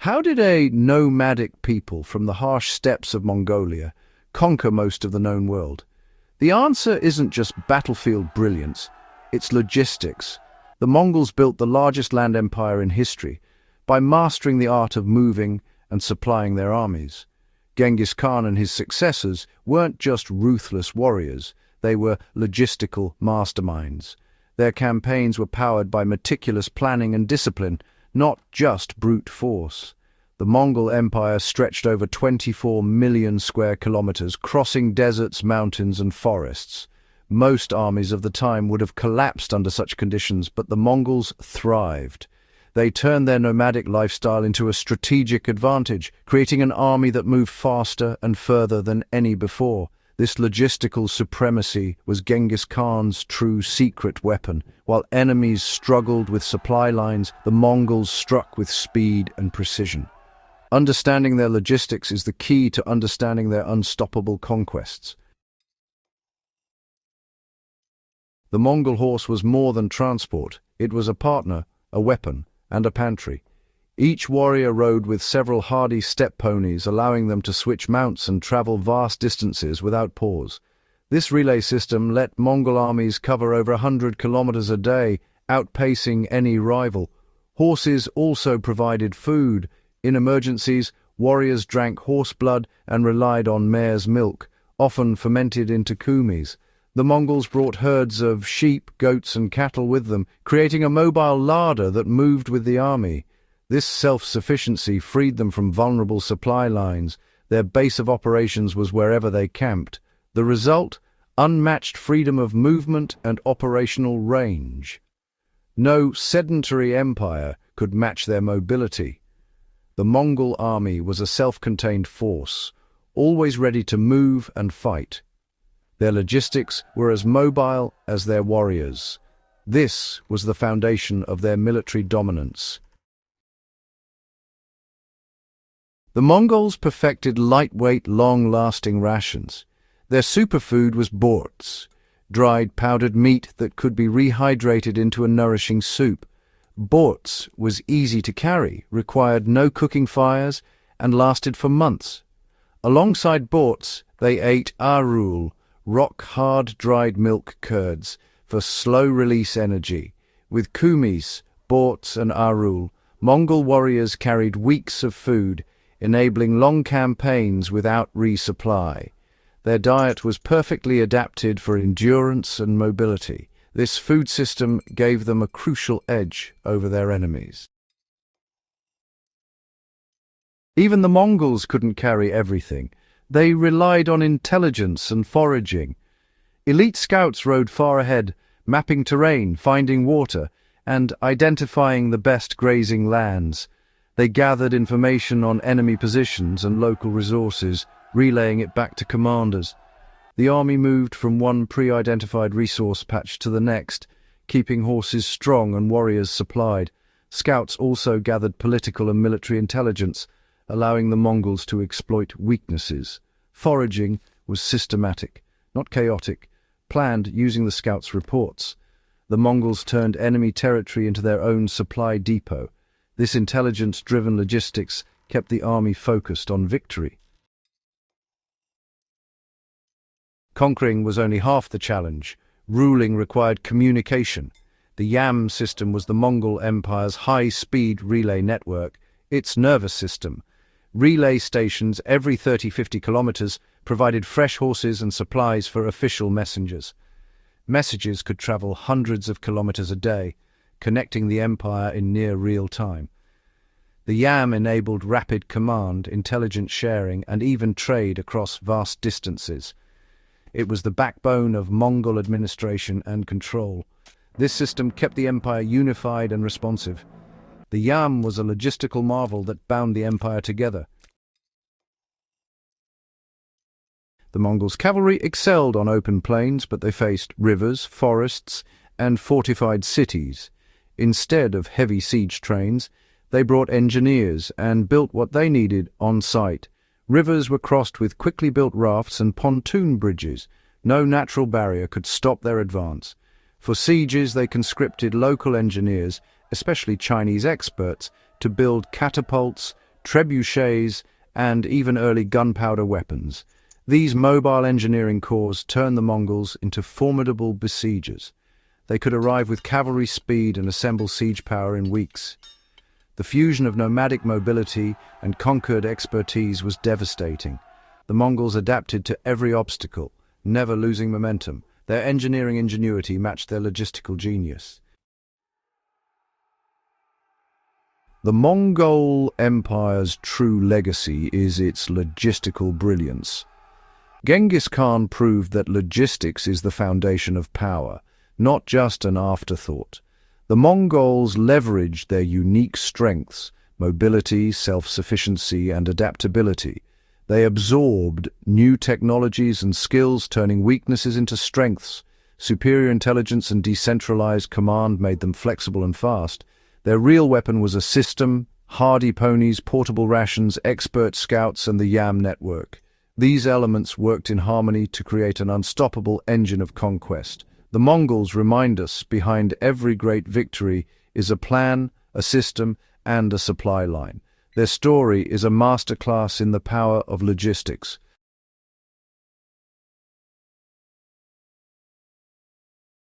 How did a nomadic people from the harsh steppes of Mongolia conquer most of the known world? The answer isn't just battlefield brilliance, it's logistics. The Mongols built the largest land empire in history by mastering the art of moving and supplying their armies. Genghis Khan and his successors weren't just ruthless warriors, they were logistical masterminds. Their campaigns were powered by meticulous planning and discipline, not just brute force. The Mongol Empire stretched over 24 million square kilometers, crossing deserts, mountains, and forests. Most armies of the time would have collapsed under such conditions, but the Mongols thrived. They turned their nomadic lifestyle into a strategic advantage, creating an army that moved faster and further than any before. This logistical supremacy was Genghis Khan's true secret weapon. While enemies struggled with supply lines, the Mongols struck with speed and precision. Understanding their logistics is the key to understanding their unstoppable conquests. The Mongol horse was more than transport. It was a partner, a weapon, and a pantry. Each warrior rode with several hardy steppe ponies, allowing them to switch mounts and travel vast distances without pause. This relay system let Mongol armies cover over 100 kilometers a day, outpacing any rival. Horses also provided food. In emergencies, warriors drank horse blood and relied on mare's milk, often fermented into kumis. The Mongols brought herds of sheep, goats, and cattle with them, creating a mobile larder that moved with the army. This self-sufficiency freed them from vulnerable supply lines. Their base of operations was wherever they camped. The result? Unmatched freedom of movement and operational range. No sedentary empire could match their mobility. The Mongol army was a self-contained force, always ready to move and fight. Their logistics were as mobile as their warriors. This was the foundation of their military dominance. The Mongols perfected lightweight, long-lasting rations. Their superfood was borts, dried powdered meat that could be rehydrated into a nourishing soup. Borts was easy to carry, required no cooking fires, and lasted for months. Alongside borts, they ate arul, rock-hard dried milk curds, for slow-release energy. With kumis, borts, and arul, Mongol warriors carried weeks of food, enabling long campaigns without resupply. Their diet was perfectly adapted for endurance and mobility. This food system gave them a crucial edge over their enemies. Even the Mongols couldn't carry everything. They relied on intelligence and foraging. Elite scouts rode far ahead, mapping terrain, finding water, and identifying the best grazing lands. They gathered information on enemy positions and local resources, relaying it back to commanders. The army moved from one pre-identified resource patch to the next, keeping horses strong and warriors supplied. Scouts also gathered political and military intelligence, allowing the Mongols to exploit weaknesses. Foraging was systematic, not chaotic, planned using the scouts' reports. The Mongols turned enemy territory into their own supply depot. This intelligence-driven logistics kept the army focused on victory. Conquering was only half the challenge. Ruling required communication. The Yam system was the Mongol Empire's high-speed relay network, its nervous system. Relay stations every 30-50 kilometers provided fresh horses and supplies for official messengers. Messages could travel hundreds of kilometers a day, connecting the empire in near real time. The Yam enabled rapid command, intelligence sharing, and even trade across vast distances. It was the backbone of Mongol administration and control. This system kept the empire unified and responsive. The Yam was a logistical marvel that bound the empire together. The Mongols' cavalry excelled on open plains, but they faced rivers, forests, and fortified cities. Instead of heavy siege trains, they brought engineers and built what they needed on site. Rivers were crossed with quickly built rafts and pontoon bridges. No natural barrier could stop their advance. For sieges, they conscripted local engineers, especially Chinese experts, to build catapults, trebuchets, and even early gunpowder weapons. These mobile engineering corps turned the Mongols into formidable besiegers. They could arrive with cavalry speed and assemble siege power in weeks. The fusion of nomadic mobility and conquered expertise was devastating. The Mongols adapted to every obstacle, never losing momentum. Their engineering ingenuity matched their logistical genius. The Mongol Empire's true legacy is its logistical brilliance. Genghis Khan proved that logistics is the foundation of power, not just an afterthought. The Mongols leveraged their unique strengths, mobility, self-sufficiency, and adaptability. They absorbed new technologies and skills, turning weaknesses into strengths. Superior intelligence and decentralized command made them flexible and fast. Their real weapon was a system: hardy ponies, portable rations, expert scouts, and the YAM network. These elements worked in harmony to create an unstoppable engine of conquest. The Mongols remind us behind every great victory is a plan, a system, and a supply line. Their story is a masterclass in the power of logistics.